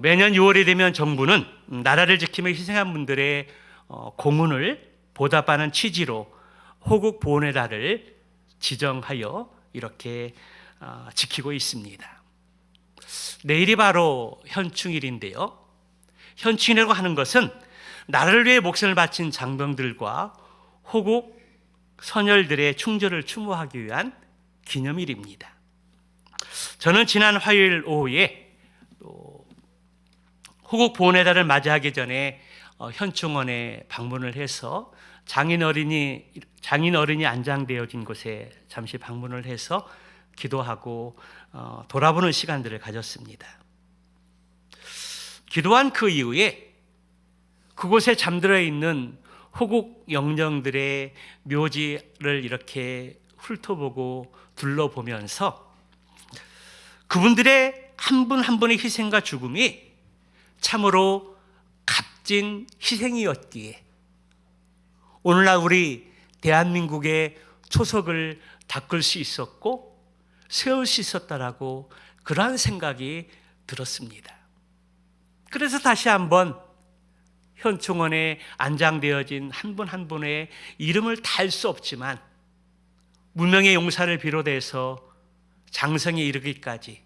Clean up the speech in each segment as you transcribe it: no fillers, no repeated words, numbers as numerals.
매년 6월이 되면 정부는 나라를 지키며 희생한 분들의 공훈을 보답하는 취지로 호국 보훈의 달을 지정하여 이렇게 지키고 있습니다. 내일이 바로 현충일인데요. 현충이라고 하는 것은 나라를 위해 목숨을 바친 장병들과 호국 선열들의 충절을 추모하기 위한 기념일입니다. 저는 지난 화요일 오후에 호국 보훈의 달을 맞이하기 전에 현충원에 방문을 해서 장인 어른이 안장되어진 곳에 잠시 방문을 해서 기도하고 돌아보는 시간들을 가졌습니다. 기도한 그 이후에 그곳에 잠들어 있는 호국 영령들의 묘지를 이렇게 훑어보고 둘러보면서 그분들의 한 분 한 분의 희생과 죽음이 참으로 값진 희생이었기에 오늘날 우리 대한민국의 초석을 닦을 수 있었고 세울 수 있었다라고 그러한 생각이 들었습니다. 그래서 다시 한번 현충원에 안장되어진 한 분 한 분의 이름을 다 알 수 없지만 문명의 용사를 비롯해서 장성에 이르기까지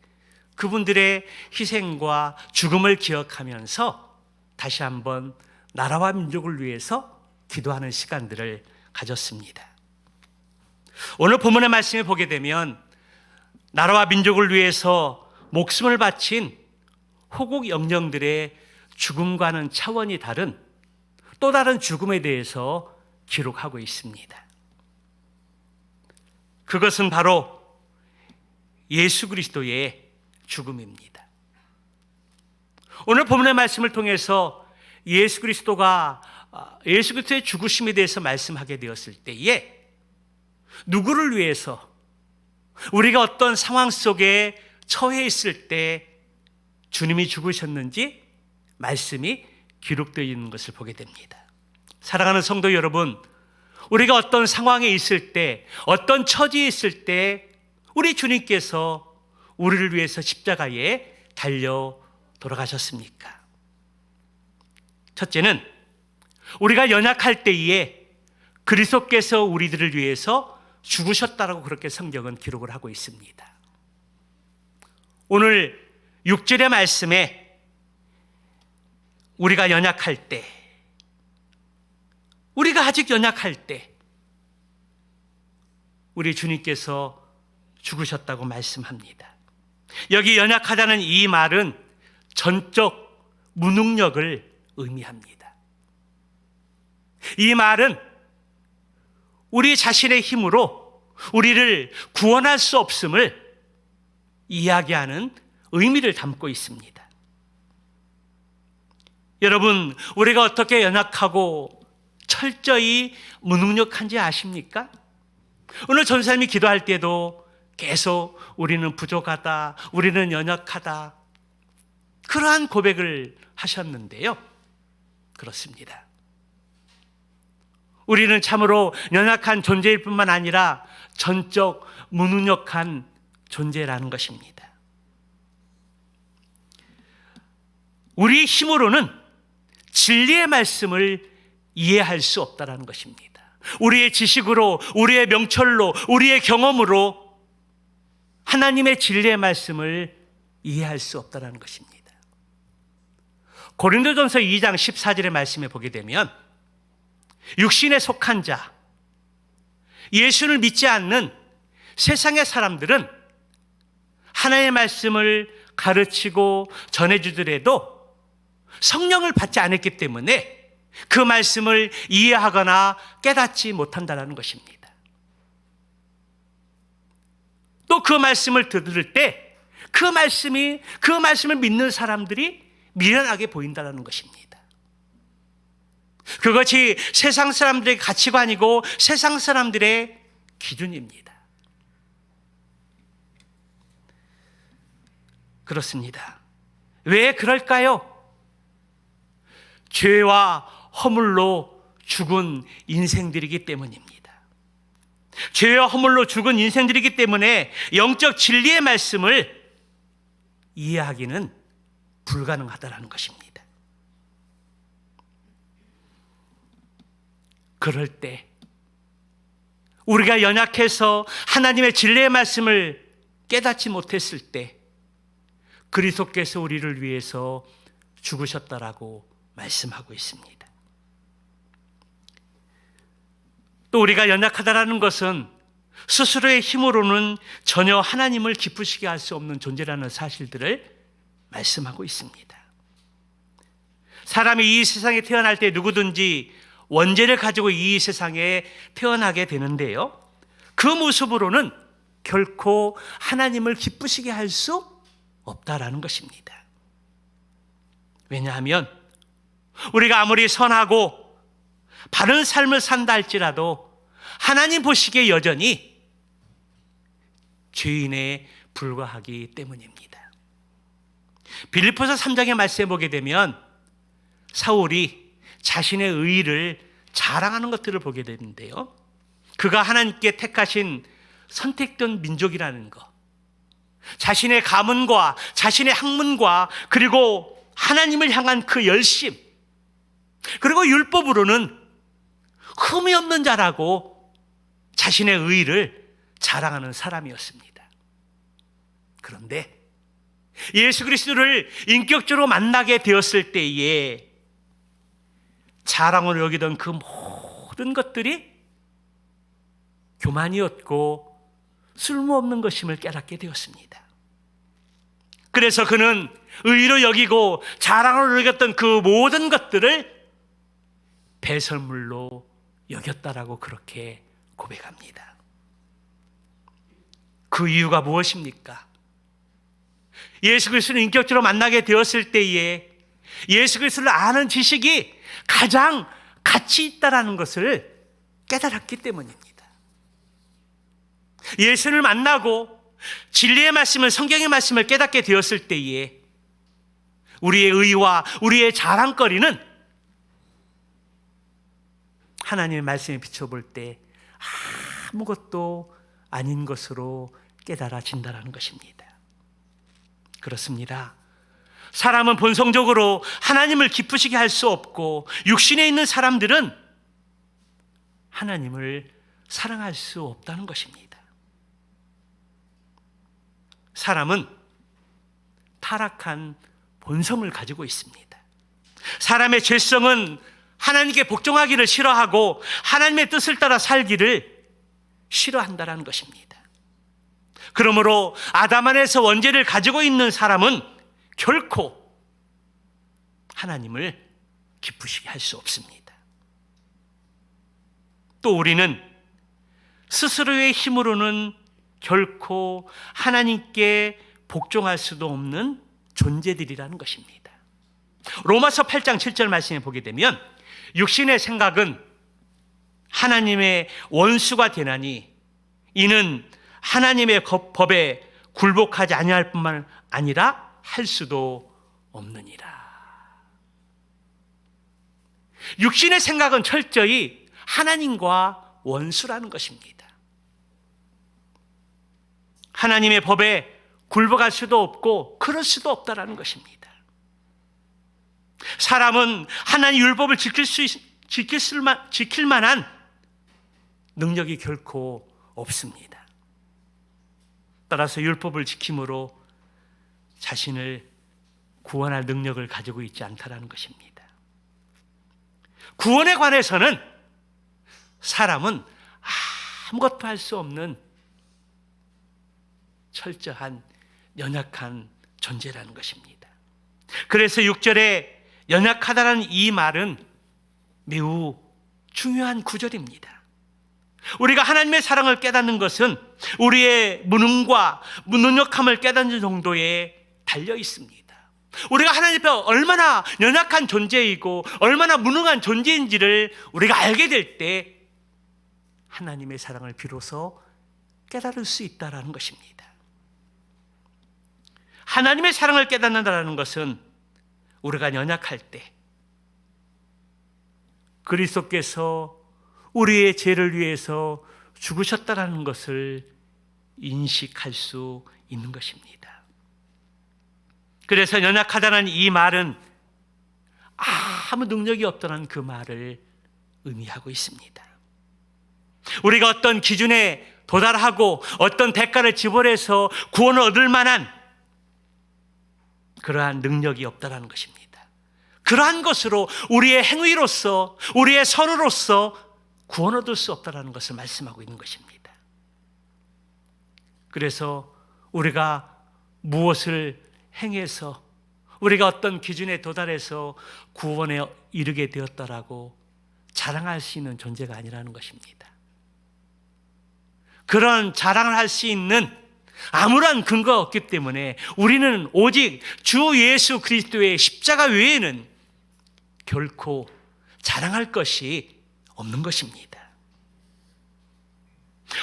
그분들의 희생과 죽음을 기억하면서 다시 한번 나라와 민족을 위해서 기도하는 시간들을 가졌습니다. 오늘 본문의 말씀을 보게 되면 나라와 민족을 위해서 목숨을 바친 호국 영령들의 죽음과는 차원이 다른 또 다른 죽음에 대해서 기록하고 있습니다. 그것은 바로 예수 그리스도의 죽음입니다. 오늘 본문의 말씀을 통해서 예수 그리스도의 죽으심에 대해서 말씀하게 되었을 때에 누구를 위해서 우리가 어떤 상황 속에 처해 있을 때 주님이 죽으셨는지 말씀이 기록되어 있는 것을 보게 됩니다. 사랑하는 성도 여러분, 우리가 어떤 상황에 있을 때, 어떤 처지에 있을 때 우리 주님께서 우리를 위해서 십자가에 달려 돌아가셨습니까? 첫째는 우리가 연약할 때에 그리스도께서 우리들을 위해서 죽으셨다라고 그렇게 성경은 기록을 하고 있습니다. 오늘 6절의 말씀에 우리가 연약할 때, 우리가 아직 연약할 때 우리 주님께서 죽으셨다고 말씀합니다. 여기 연약하다는 이 말은 전적 무능력을 의미합니다. 이 말은 우리 자신의 힘으로 우리를 구원할 수 없음을 이야기하는 의미를 담고 있습니다. 여러분, 우리가 어떻게 연약하고 철저히 무능력한지 아십니까? 오늘 전사님이 기도할 때도 계속 우리는 부족하다, 우리는 연약하다, 그러한 고백을 하셨는데요. 그렇습니다. 우리는 참으로 연약한 존재일 뿐만 아니라 전적 무능력한 존재라는 것입니다. 우리의 힘으로는 진리의 말씀을 이해할 수 없다는 것입니다. 우리의 지식으로, 우리의 명철로, 우리의 경험으로 하나님의 진리의 말씀을 이해할 수 없다는 것입니다. 고린도전서 2장 14절의 말씀에 보게 되면 육신에 속한 자, 예수를 믿지 않는 세상의 사람들은 하나님의 말씀을 가르치고 전해주더라도 성령을 받지 않았기 때문에 그 말씀을 이해하거나 깨닫지 못한다는 것입니다. 또 그 말씀을 들을 때 그 말씀을 믿는 사람들이 미련하게 보인다는 것입니다. 그것이 세상 사람들의 가치관이고 세상 사람들의 기준입니다. 그렇습니다. 왜 그럴까요? 죄와 허물로 죽은 인생들이기 때문입니다. 죄와 허물로 죽은 인생들이기 때문에 영적 진리의 말씀을 이해하기는 불가능하다라는 것입니다. 그럴 때 우리가 연약해서 하나님의 진리의 말씀을 깨닫지 못했을 때 그리스도께서 우리를 위해서 죽으셨다라고 말씀하고 있습니다. 또 우리가 연약하다라는 것은 스스로의 힘으로는 전혀 하나님을 기쁘시게 할 수 없는 존재라는 사실들을 말씀하고 있습니다. 사람이 이 세상에 태어날 때 누구든지 원죄를 가지고 이 세상에 태어나게 되는데요, 그 모습으로는 결코 하나님을 기쁘시게 할 수 없다라는 것입니다. 왜냐하면 우리가 아무리 선하고 바른 삶을 산다 할지라도 하나님 보시기에 여전히 죄인에 불과하기 때문입니다. 빌립보서 3장의 말씀에 보게 되면 사울이 자신의 의의를 자랑하는 것들을 보게 되는데요, 그가 하나님께 택하신 선택된 민족이라는 것, 자신의 가문과 자신의 학문과 그리고 하나님을 향한 그 열심, 그리고 율법으로는 흠이 없는 자라고 자신의 의의를 자랑하는 사람이었습니다. 그런데 예수 그리스도를 인격적으로 만나게 되었을 때에 자랑으로 여기던 그 모든 것들이 교만이었고 쓸모없는 것임을 깨닫게 되었습니다. 그래서 그는 의로 여기고 자랑으로 여겼던 그 모든 것들을 배설물로 여겼다라고 그렇게 고백합니다. 그 이유가 무엇입니까? 예수 그리스도를 인격적으로 만나게 되었을 때에 예수 그리스도를 아는 지식이 가장 가치 있다라는 것을 깨달았기 때문입니다. 예수를 만나고 진리의 말씀을, 성경의 말씀을 깨닫게 되었을 때에 우리의 의와 우리의 자랑거리는 하나님의 말씀에 비춰볼 때 아무것도 아닌 것으로 깨달아진다는 것입니다. 그렇습니다. 사람은 본성적으로 하나님을 기쁘시게 할 수 없고 육신에 있는 사람들은 하나님을 사랑할 수 없다는 것입니다. 사람은 타락한 본성을 가지고 있습니다. 사람의 죄성은 하나님께 복종하기를 싫어하고 하나님의 뜻을 따라 살기를 싫어한다는 것입니다. 그러므로 아담 안에서 원죄를 가지고 있는 사람은 결코 하나님을 기쁘시게 할 수 없습니다. 또 우리는 스스로의 힘으로는 결코 하나님께 복종할 수도 없는 존재들이라는 것입니다. 로마서 8장 7절 말씀에 보게 되면 육신의 생각은 하나님의 원수가 되나니 이는 하나님의 법에 굴복하지 아니할 뿐만 아니라 할 수도 없느니라. 육신의 생각은 철저히 하나님과 원수라는 것입니다. 하나님의 법에 굴복할 수도 없고 그럴 수도 없다라는 것입니다. 사람은 하나님 율법을 지킬 만한 능력이 결코 없습니다. 따라서 율법을 지킴으로 자신을 구원할 능력을 가지고 있지 않다라는 것입니다. 구원에 관해서는 사람은 아무것도 할 수 없는 철저한 연약한 존재라는 것입니다. 그래서 6절에 연약하다는 이 말은 매우 중요한 구절입니다. 우리가 하나님의 사랑을 깨닫는 것은 우리의 무능과 무능력함을 깨닫는 정도에 달려 있습니다. 우리가 하나님 앞에 얼마나 연약한 존재이고 얼마나 무능한 존재인지를 우리가 알게 될 때 하나님의 사랑을 비로소 깨달을 수 있다는 것입니다. 하나님의 사랑을 깨닫는다는 것은 우리가 연약할 때 그리스도께서 우리의 죄를 위해서 죽으셨다는 것을 인식할 수 있는 것입니다. 그래서 연약하다는 이 말은 아무 능력이 없다는 그 말을 의미하고 있습니다. 우리가 어떤 기준에 도달하고 어떤 대가를 지불해서 구원을 얻을 만한 그러한 능력이 없다는 것입니다. 그러한 것으로 우리의 행위로서, 우리의 선으로서 구원 얻을 수 없다는 것을 말씀하고 있는 것입니다. 그래서 우리가 무엇을 행해서, 우리가 어떤 기준에 도달해서 구원에 이르게 되었다라고 자랑할 수 있는 존재가 아니라는 것입니다. 그런 자랑을 할 수 있는 아무런 근거가 없기 때문에 우리는 오직 주 예수 그리스도의 십자가 외에는 결코 자랑할 것이 없는 것입니다.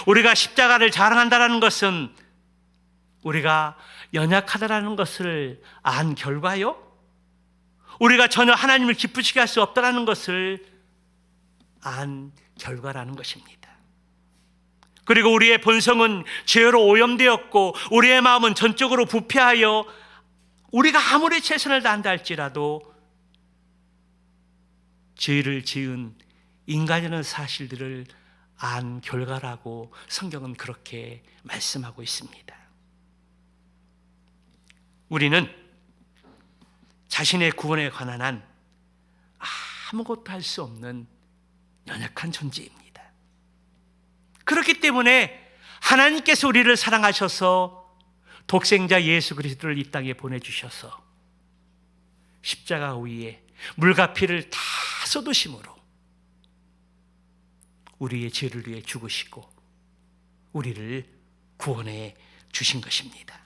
우리가 십자가를 자랑한다는 것은 우리가 연약하다는 것을 안 결과요, 우리가 전혀 하나님을 기쁘시게 할 수 없다는 것을 안 결과라는 것입니다. 그리고 우리의 본성은 죄로 오염되었고 우리의 마음은 전적으로 부패하여 우리가 아무리 최선을 다한다 할지라도 죄를 지은 인간이라는 사실들을 안 결과라고 성경은 그렇게 말씀하고 있습니다. 우리는 자신의 구원에 관한 한 아무것도 할 수 없는 연약한 존재입니다. 그렇기 때문에 하나님께서 우리를 사랑하셔서 독생자 예수 그리스도를 이 땅에 보내주셔서 십자가 위에 물과 피를 다 쏟으심으로 우리의 죄를 위해 죽으시고 우리를 구원해 주신 것입니다.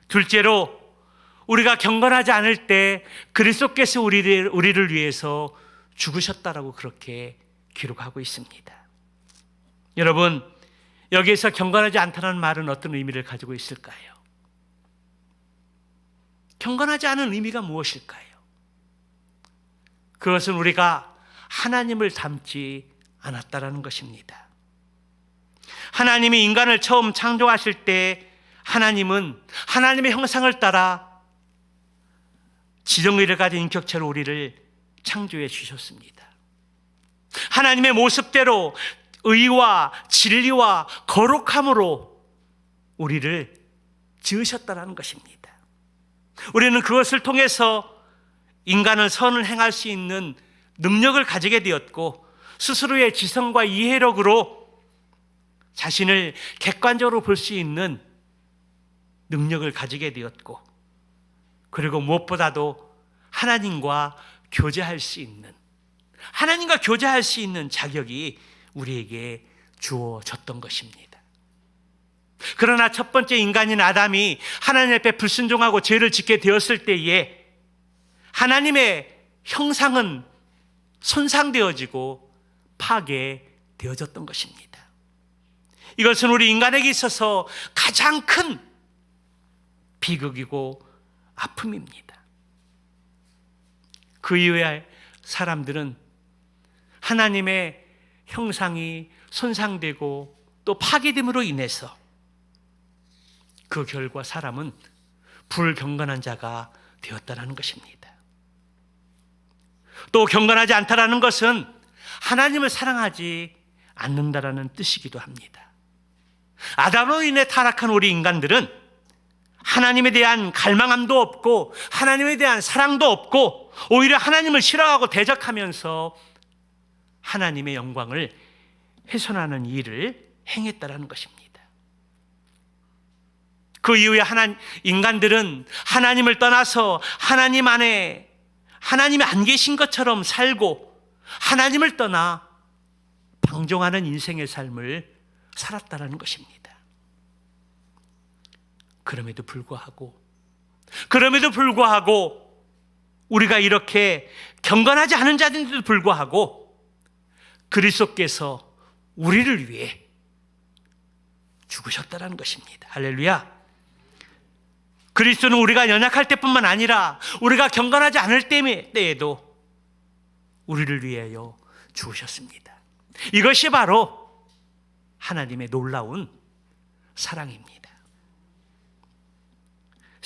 둘째로, 우리가 경건하지 않을 때 그리스도께서 우리를 위해서 죽으셨다라고 그렇게 기록하고 있습니다. 여러분, 여기에서 경건하지 않다는 말은 어떤 의미를 가지고 있을까요? 경건하지 않은 의미가 무엇일까요? 그것은 우리가 하나님을 닮지 않았다라는 것입니다. 하나님이 인간을 처음 창조하실 때 하나님은 하나님의 형상을 따라 지정의를 가진 인격체로 우리를 창조해 주셨습니다. 하나님의 모습대로 의와 진리와 거룩함으로 우리를 지으셨다는 것입니다. 우리는 그것을 통해서 인간은 선을 행할 수 있는 능력을 가지게 되었고 스스로의 지성과 이해력으로 자신을 객관적으로 볼 수 있는 능력을 가지게 되었고, 그리고 무엇보다도 하나님과 교제할 수 있는 자격이 우리에게 주어졌던 것입니다. 그러나 첫 번째 인간인 아담이 하나님 앞에 불순종하고 죄를 짓게 되었을 때에 하나님의 형상은 손상되어지고 파괴되어졌던 것입니다. 이것은 우리 인간에게 있어서 가장 큰 비극이고 아픔입니다. 그 이후에 사람들은 하나님의 형상이 손상되고 또 파괴됨으로 인해서 그 결과 사람은 불경건한 자가 되었다는 것입니다. 또 경건하지 않다라는 것은 하나님을 사랑하지 않는다라는 뜻이기도 합니다. 아담으로 인해 타락한 우리 인간들은 하나님에 대한 갈망함도 없고 하나님에 대한 사랑도 없고 오히려 하나님을 싫어하고 대적하면서 하나님의 영광을 훼손하는 일을 행했다라는 것입니다. 그 이후에 인간들은 하나님을 떠나서 하나님 안에 하나님이 안 계신 것처럼 살고 하나님을 떠나 방종하는 인생의 삶을 살았다라는 것입니다. 그럼에도 불구하고 우리가 이렇게 경건하지 않은 자들인데도 불구하고 그리스도께서 우리를 위해 죽으셨다는 것입니다. 할렐루야. 그리스도는 우리가 연약할 때뿐만 아니라 우리가 경건하지 않을 때에도 우리를 위하여 죽으셨습니다. 이것이 바로 하나님의 놀라운 사랑입니다.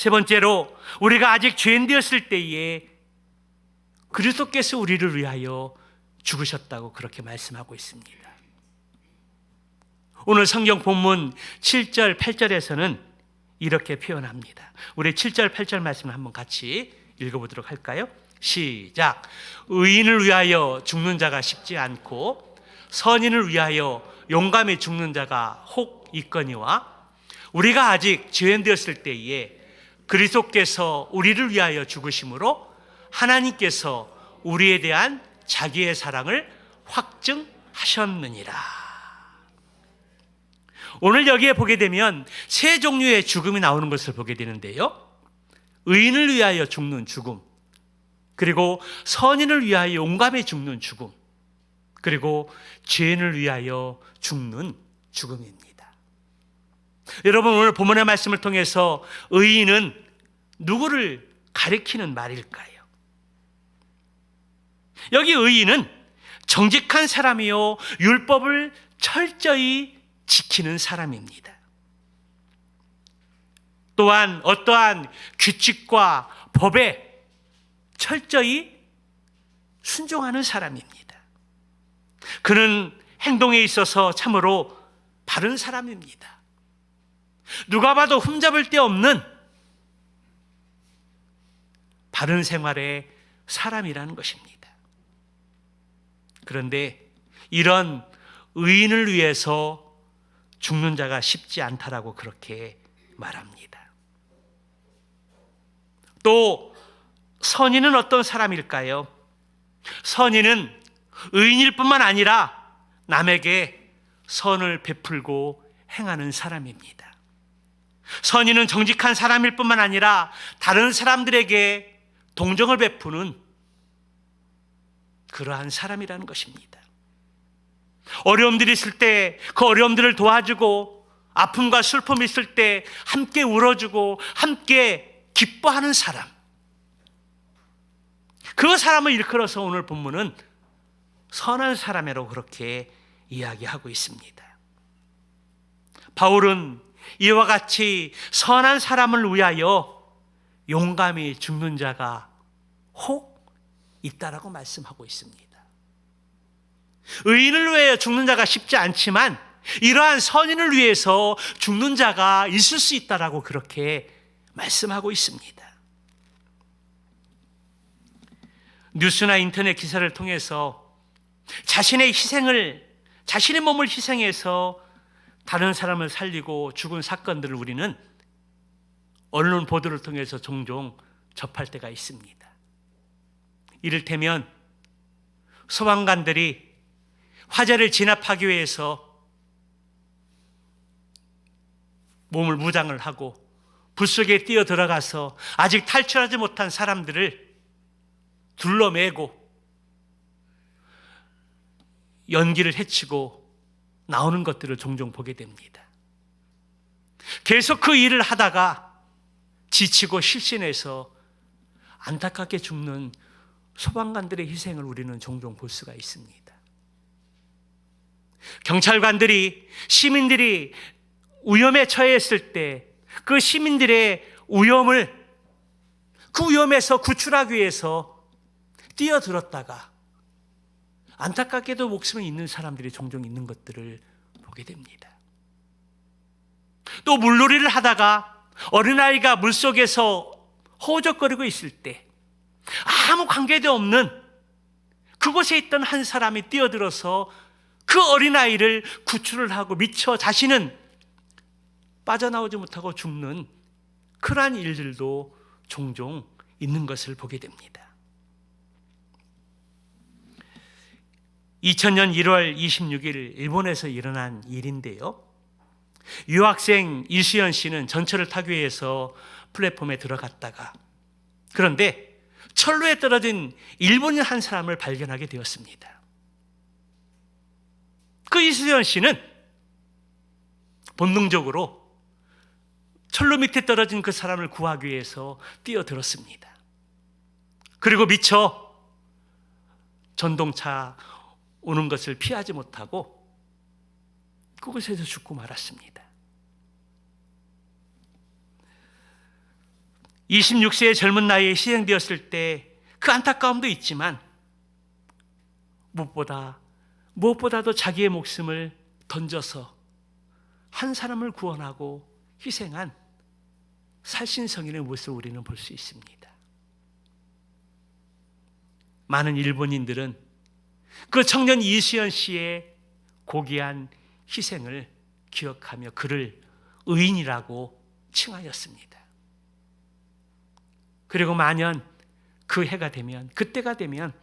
세 번째로 우리가 아직 죄인 되었을 때에 그리스도께서 우리를 위하여 죽으셨다고 그렇게 말씀하고 있습니다. 오늘 성경 본문 7절, 8절에서는 이렇게 표현합니다. 우리 7절, 8절 말씀을 한번 같이 읽어보도록 할까요? 시작. 의인을 위하여 죽는 자가 쉽지 않고 선인을 위하여 용감히 죽는 자가 혹 있거니와 우리가 아직 죄인 되었을 때에 그리스도께서 우리를 위하여 죽으심으로 하나님께서 우리에 대한 자기의 사랑을 확증하셨느니라. 오늘 여기에 보게 되면 세 종류의 죽음이 나오는 것을 보게 되는데요. 의인을 위하여 죽는 죽음, 그리고 선인을 위하여 용감히 죽는 죽음, 그리고 죄인을 위하여 죽는 죽음입니다. 여러분, 오늘 본문의 말씀을 통해서 의인은 누구를 가리키는 말일까요? 여기 의인은 정직한 사람이요 율법을 철저히 지키는 사람입니다. 또한 어떠한 규칙과 법에 철저히 순종하는 사람입니다. 그는 행동에 있어서 참으로 바른 사람입니다. 누가 봐도 흠잡을 데 없는 바른 생활의 사람이라는 것입니다. 그런데 이런 의인을 위해서 죽는 자가 쉽지 않다라고 그렇게 말합니다. 또 선인은 어떤 사람일까요? 선인은 의인일 뿐만 아니라 남에게 선을 베풀고 행하는 사람입니다. 선인은 정직한 사람일 뿐만 아니라 다른 사람들에게 동정을 베푸는 그러한 사람이라는 것입니다. 어려움들이 있을 때 그 어려움들을 도와주고 아픔과 슬픔이 있을 때 함께 울어주고 함께 기뻐하는 사람, 그 사람을 일컬어서 오늘 본문은 선한 사람이라고 그렇게 이야기하고 있습니다. 바울은 이와 같이 선한 사람을 위하여 용감히 죽는 자가 혹 있다라고 말씀하고 있습니다. 의인을 위해 죽는 자가 쉽지 않지만 이러한 선인을 위해서 죽는 자가 있을 수 있다라고 그렇게 말씀하고 있습니다. 뉴스나 인터넷 기사를 통해서 자신의 몸을 희생해서 다른 사람을 살리고 죽은 사건들을 우리는 언론 보도를 통해서 종종 접할 때가 있습니다. 이를테면 소방관들이 화재를 진압하기 위해서 몸을 무장을 하고 불 속에 뛰어 들어가서 아직 탈출하지 못한 사람들을 둘러매고 연기를 해치고 나오는 것들을 종종 보게 됩니다. 계속 그 일을 하다가 지치고 실신해서 안타깝게 죽는 소방관들의 희생을 우리는 종종 볼 수가 있습니다. 경찰관들이 시민들이 위험에 처했을 때 그 시민들의 그 위험에서 구출하기 위해서 뛰어들었다가 안타깝게도 목숨을 잃는 사람들이 종종 있는 것들을 보게 됩니다. 또 물놀이를 하다가 어린아이가 물속에서 허우적거리고 있을 때 아무 관계도 없는 그곳에 있던 한 사람이 뛰어들어서 그 어린아이를 구출을 하고 미처 자신은 빠져나오지 못하고 죽는 그러한 일들도 종종 있는 것을 보게 됩니다. 2000년 1월 26일 일본에서 일어난 일인데요. 유학생 이수연 씨는 전철을 타기 위해서 플랫폼에 들어갔다가 그런데 철로에 떨어진 일본인 한 사람을 발견하게 되었습니다. 그 이수연 씨는 본능적으로 철로 밑에 떨어진 그 사람을 구하기 위해서 뛰어들었습니다. 그리고 미처 전동차 오는 것을 피하지 못하고 그곳에서 죽고 말았습니다. 26세의 젊은 나이에 희생되었을 때 그 안타까움도 있지만 무엇보다도 자기의 목숨을 던져서 한 사람을 구원하고 희생한 살신성인의 모습을 우리는 볼 수 있습니다. 많은 일본인들은 그 청년 이수연 씨의 고귀한 희생을 기억하며 그를 의인이라고 칭하였습니다. 그리고 만연 그 해가 되면, 그때가 되면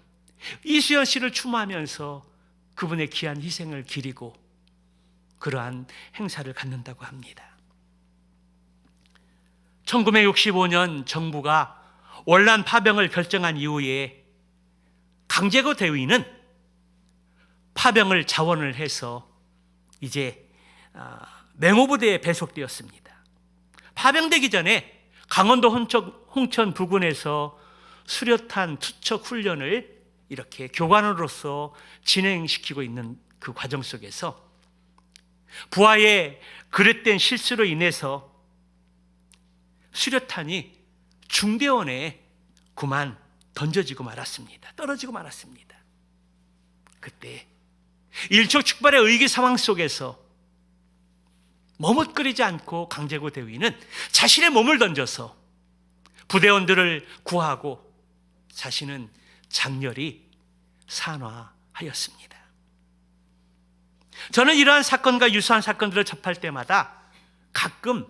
이수연 씨를 추모하면서 그분의 귀한 희생을 기리고 그러한 행사를 갖는다고 합니다. 1965년 정부가 월남 파병을 결정한 이후에 강제고 대위는 파병을 자원을 해서 이제 맹호부대에 배속되었습니다. 파병되기 전에 강원도 홍천 부근에서 수류탄 투척 훈련을 이렇게 교관으로서 진행시키고 있는 그 과정 속에서 부하의 그릇된 실수로 인해서 수류탄이 중대원에 그만 던져지고 말았습니다. 떨어지고 말았습니다. 그때 일촉즉발의 위기 상황 속에서 머뭇거리지 않고 강제고 대위는 자신의 몸을 던져서 부대원들을 구하고 자신은 장렬히 산화하였습니다. 저는 이러한 사건과 유사한 사건들을 접할 때마다 가끔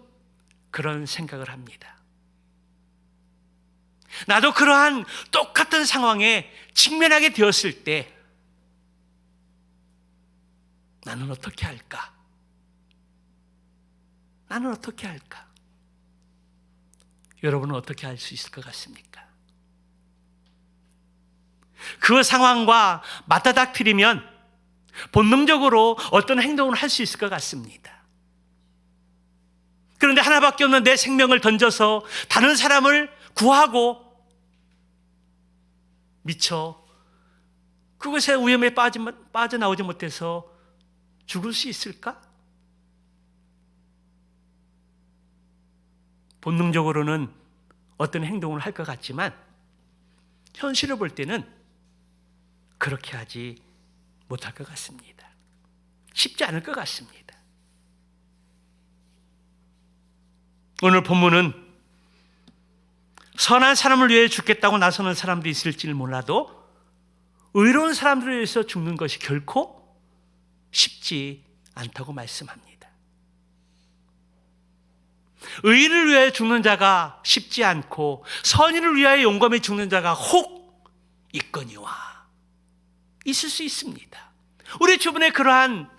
그런 생각을 합니다. 나도 그러한 똑같은 상황에 직면하게 되었을 때 나는 어떻게 할까? 나는 어떻게 할까? 여러분은 어떻게 할 수 있을 것 같습니까? 그 상황과 맞닥뜨리면 본능적으로 어떤 행동을 할 수 있을 것 같습니다. 그런데 하나밖에 없는 내 생명을 던져서 다른 사람을 구하고 미처 그것의 위험에 빠져나오지 못해서 죽을 수 있을까? 본능적으로는 어떤 행동을 할 것 같지만 현실을 볼 때는 그렇게 하지 못할 것 같습니다. 쉽지 않을 것 같습니다. 오늘 본문은 선한 사람을 위해 죽겠다고 나서는 사람도 있을지 몰라도 의로운 사람들을 위해서 죽는 것이 결코 쉽지 않다고 말씀합니다. 의인을 위하여 죽는 자가 쉽지 않고 선인을 위하여 용감히 죽는 자가 혹 있거니와 있을 수 있습니다. 우리 주변에 그러한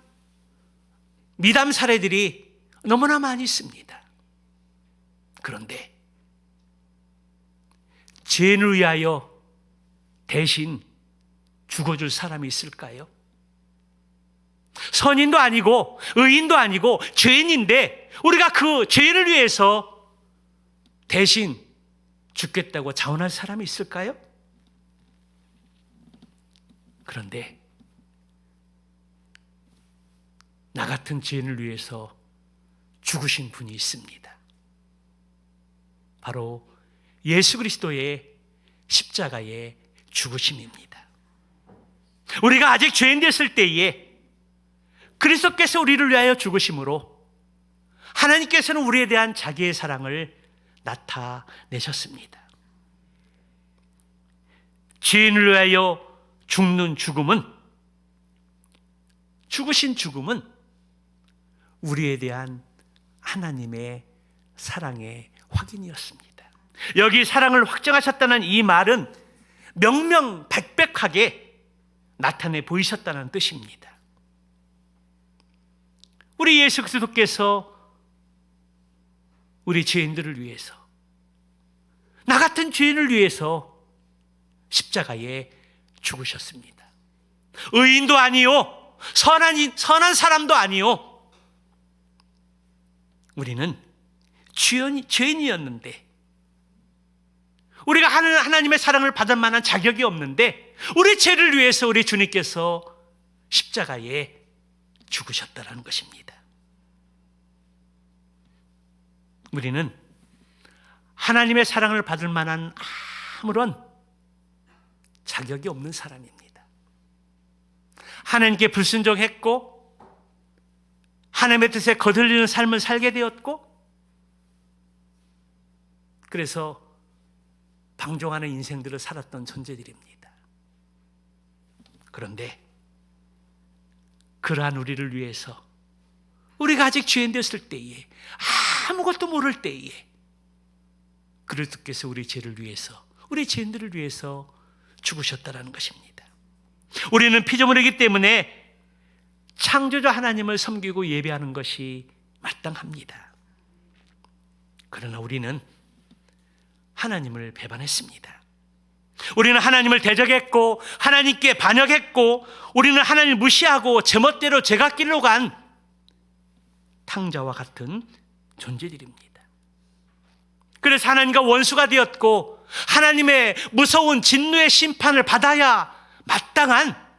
미담 사례들이 너무나 많이 있습니다. 그런데 죄인을 위하여 대신 죽어줄 사람이 있을까요? 선인도 아니고 의인도 아니고 죄인인데 우리가 그 죄인을 위해서 대신 죽겠다고 자원할 사람이 있을까요? 그런데 나 같은 죄인을 위해서 죽으신 분이 있습니다. 바로 예수 그리스도의 십자가의 죽으심입니다. 우리가 아직 죄인 됐을 때에 그리스도께서 우리를 위하여 죽으심으로 하나님께서는 우리에 대한 자기의 사랑을 나타내셨습니다. 죄인을 위하여 죽는 죽음은, 죽으신 죽음은 우리에 대한 하나님의 사랑의 확인이었습니다. 여기 사랑을 확정하셨다는 이 말은 명명백백하게 나타내 보이셨다는 뜻입니다. 우리 예수 그리스도께서 우리 죄인들을 위해서, 나 같은 죄인을 위해서 십자가에 죽으셨습니다. 의인도 아니요, 선한 사람도 아니요, 우리는 죄인이었는데, 우리가 하나님의 사랑을 받을 만한 자격이 없는데 우리 죄를 위해서 우리 주님께서 십자가에 죽으셨다는 것입니다. 우리는 하나님의 사랑을 받을 만한 아무런 자격이 없는 사람입니다. 하나님께 불순종했고 하나님의 뜻에 거슬리는 삶을 살게 되었고, 그래서 방종하는 인생들을 살았던 존재들입니다. 그런데 그러한 우리를 위해서, 우리가 아직 죄인 됐을 때에, 아무것도 모를 때에 그리스도께서 우리 죄를 위해서, 우리 죄인들을 위해서 죽으셨다라는 것입니다. 우리는 피조물이기 때문에 창조주 하나님을 섬기고 예배하는 것이 마땅합니다. 그러나 우리는 하나님을 배반했습니다. 우리는 하나님을 대적했고 하나님께 반역했고, 우리는 하나님을 무시하고 제멋대로 제갓길로 간 탕자와 같은 존재들입니다. 그래서 하나님과 원수가 되었고 하나님의 무서운 진노의 심판을 받아야 마땅한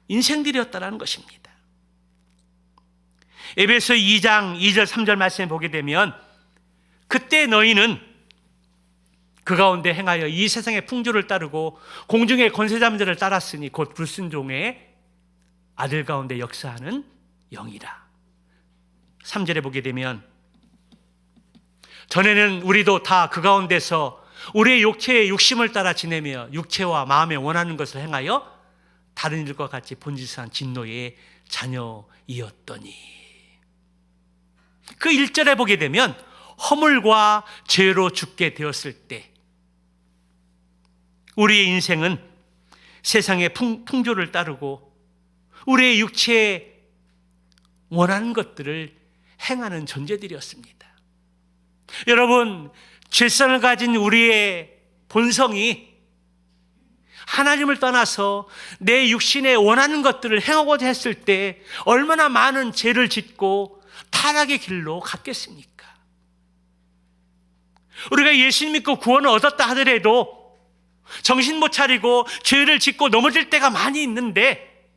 인생들이었다는 것입니다. 에베소 2장 2절 3절 말씀에 보게 되면, 그때 너희는 그 가운데 행하여 이 세상의 풍조를 따르고 공중의 권세자들을 따랐으니 곧 불순종의 아들 가운데 역사하는 영이라. 3절에 보게 되면, 전에는 우리도 다 그 가운데서 우리의 육체의 육심을 따라 지내며 육체와 마음에 원하는 것을 행하여 다른 일과 같이 본질상 진노의 자녀이었더니. 그 1절에 보게 되면 허물과 죄로 죽게 되었을 때 우리의 인생은 세상의 풍조를 따르고 우리의 육체에 원하는 것들을 행하는 존재들이었습니다. 여러분, 죄성을 가진 우리의 본성이 하나님을 떠나서 내 육신에 원하는 것들을 행하고자 했을 때 얼마나 많은 죄를 짓고 타락의 길로 갔겠습니까? 우리가 예수 믿고 구원을 얻었다 하더라도 정신 못 차리고 죄를 짓고 넘어질 때가 많이 있는데,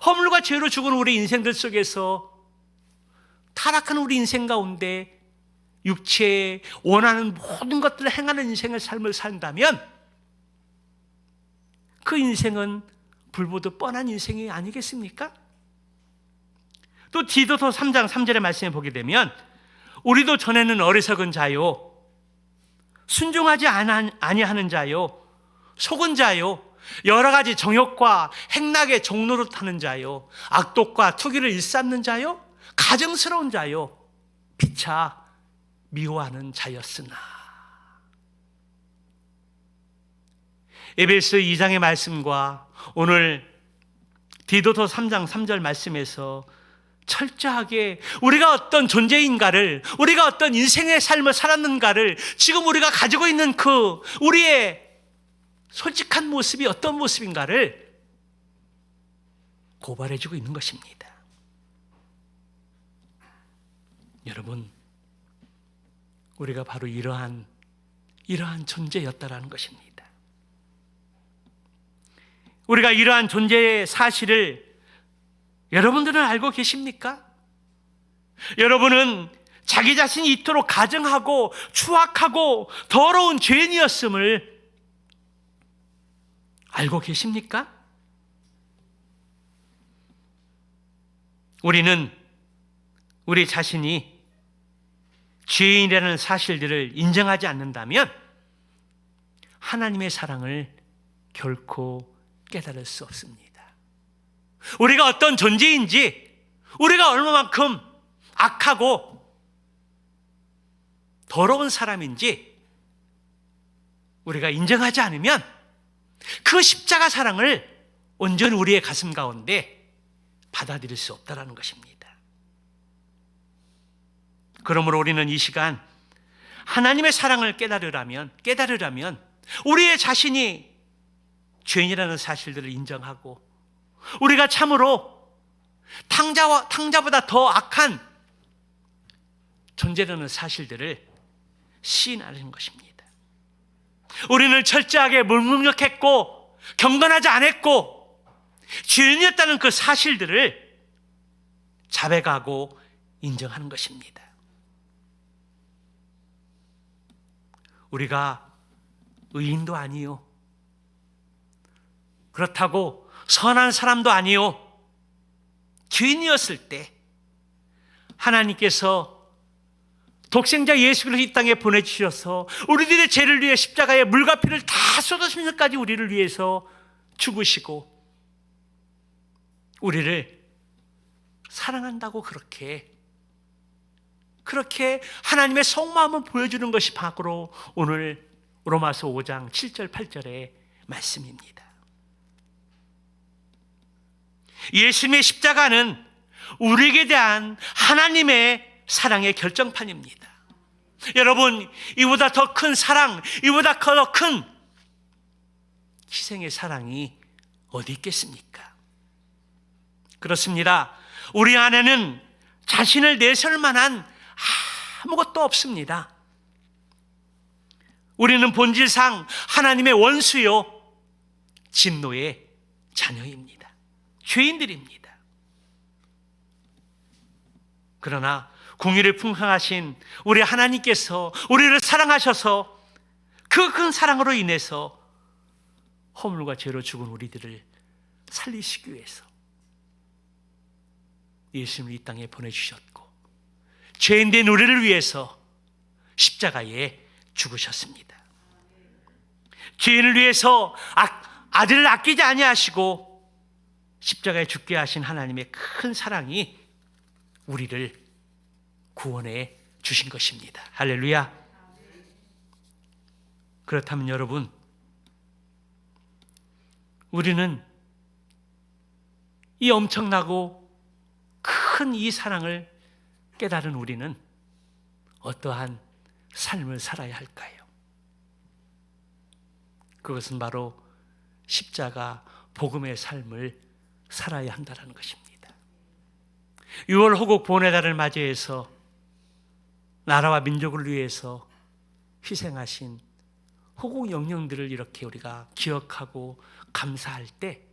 허물과 죄로 죽은 우리 인생들 속에서 타락한 우리 인생 가운데 육체에 원하는 모든 것들을 행하는 인생의 삶을 산다면 그 인생은 불보듯 뻔한 인생이 아니겠습니까? 또 디도서 3장 3절의 말씀에 보게 되면, 우리도 전에는 어리석은 자요, 순종하지 아니하는 자요, 속은 자요, 여러 가지 정욕과 행락의 종로로 타는 자요, 악독과 투기를 일삼는 자요, 가증스러운 자요, 피차 미워하는 자였으나. 에베소 2장의 말씀과 오늘 디도서 3장 3절 말씀에서 철저하게 우리가 어떤 존재인가를, 우리가 어떤 인생의 삶을 살았는가를, 지금 우리가 가지고 있는 그 우리의 솔직한 모습이 어떤 모습인가를 고발해주고 있는 것입니다. 여러분, 우리가 바로 이러한 존재였다라는 것입니다. 우리가 이러한 존재의 사실을 여러분들은 알고 계십니까? 여러분은 자기 자신이 이토록 가증하고 추악하고 더러운 죄인이었음을 알고 계십니까? 우리는 우리 자신이 죄인이라는 사실들을 인정하지 않는다면 하나님의 사랑을 결코 깨달을 수 없습니다. 우리가 어떤 존재인지, 우리가 얼마만큼 악하고 더러운 사람인지 우리가 인정하지 않으면 그 십자가 사랑을 온전히 우리의 가슴 가운데 받아들일 수 없다는 것입니다. 그러므로 우리는 이 시간 하나님의 사랑을 깨달으려면 우리의 자신이 죄인이라는 사실들을 인정하고, 우리가 참으로 탕자보다 더 악한 존재라는 사실들을 시인하는 것입니다. 우리는 철저하게 무능력했고 경건하지 않았고 죄인이었다는 그 사실들을 자백하고 인정하는 것입니다. 우리가 의인도 아니요, 그렇다고 선한 사람도 아니요, 죄인이었을 때 하나님께서 독생자 예수 그리스도를 이 땅에 보내주셔서 우리들의 죄를 위해 십자가에 물과 피를 다 쏟으시면서까지 우리를 위해서 죽으시고 우리를 사랑한다고 그렇게 하나님의 속마음을 보여주는 것이 바로 오늘 로마서 5장 7절 8절의 말씀입니다. 예수님의 십자가는 우리에게 대한 하나님의 사랑의 결정판입니다. 여러분, 이보다 더 큰 사랑, 이보다 더 큰 희생의 사랑이 어디 있겠습니까? 그렇습니다. 우리 안에는 자신을 내세울 만한 아무것도 없습니다. 우리는 본질상 하나님의 원수요, 진노의 자녀입니다. 죄인들입니다. 그러나 공의를 풍성하신 우리 하나님께서 우리를 사랑하셔서 그 큰 사랑으로 인해서 허물과 죄로 죽은 우리들을 살리시기 위해서 예수님을 이 땅에 보내주셨고 죄인된 우리를 위해서 십자가에 죽으셨습니다. 죄인을 위해서 아들을 아끼지 아니하시고 십자가에 죽게 하신 하나님의 큰 사랑이 우리를 구원해 주신 것입니다. 할렐루야. 그렇다면 여러분, 우리는 이 엄청나고 큰 이 사랑을 깨달은 우리는 어떠한 삶을 살아야 할까요? 그것은 바로 십자가 복음의 삶을 살아야 한다는 것입니다. 6월 호국 보훈의 달을 맞이해서 나라와 민족을 위해서 희생하신 호국 영령들을 이렇게 우리가 기억하고 감사할 때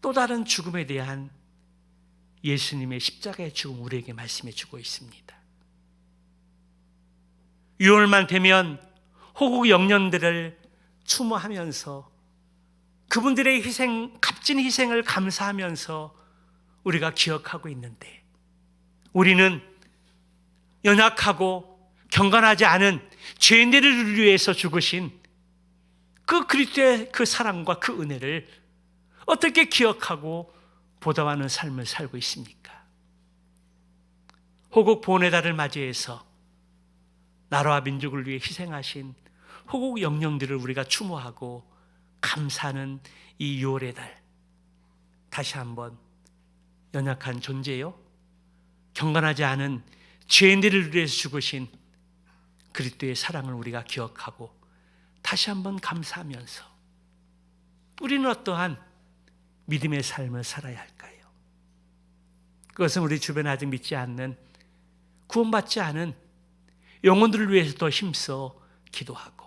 또 다른 죽음에 대한 예수님의 십자가의 죽음 우리에게 말씀해 주고 있습니다. 6월만 되면 호국 영령들을 추모하면서 그분들의 희생, 값진 희생을 감사하면서 우리가 기억하고 있는데, 우리는 연약하고 경건하지 않은 죄인들을 위해서 죽으신 그 그리스도의 그 사랑과 그 은혜를 어떻게 기억하고 보답하는 삶을 살고 있습니까? 호국 보훈의 달을 맞이해서 나라와 민족을 위해 희생하신 호국 영령들을 우리가 추모하고 감사하는 이 6월의 달, 다시 한번 연약한 존재요, 경건하지 않은 죄인들을 위해서 죽으신 그리스도의 사랑을 우리가 기억하고 다시 한번 감사하면서 우리는 어떠한 믿음의 삶을 살아야 할까요? 그것은 우리 주변에 아직 믿지 않는, 구원받지 않은 영혼들을 위해서 더 힘써 기도하고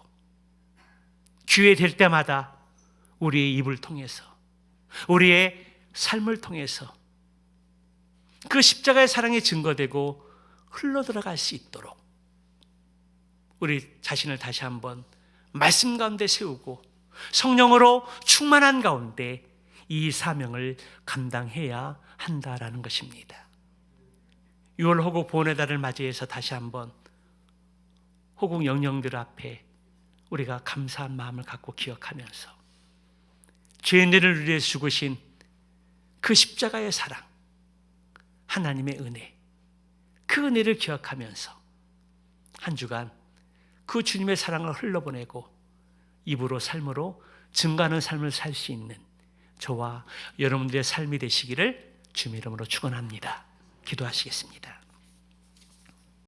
기회 될 때마다 우리의 입을 통해서, 우리의 삶을 통해서 그 십자가의 사랑이 증거되고 흘러들어갈 수 있도록 우리 자신을 다시 한번 말씀 가운데 세우고 성령으로 충만한 가운데 이 사명을 감당해야 한다라는 것입니다. 6월 호국 보훈의 달을 맞이해서 다시 한번 호국 영령들 앞에 우리가 감사한 마음을 갖고 기억하면서 죄인들을 위해 죽으신 그 십자가의 사랑, 하나님의 은혜, 그 은혜를 기억하면서 한 주간 그 주님의 사랑을 흘러보내고 입으로 삶으로 증거하는 삶을 살 수 있는 저와 여러분들의 삶이 되시기를 주님의 이름으로 축원합니다. 기도하시겠습니다.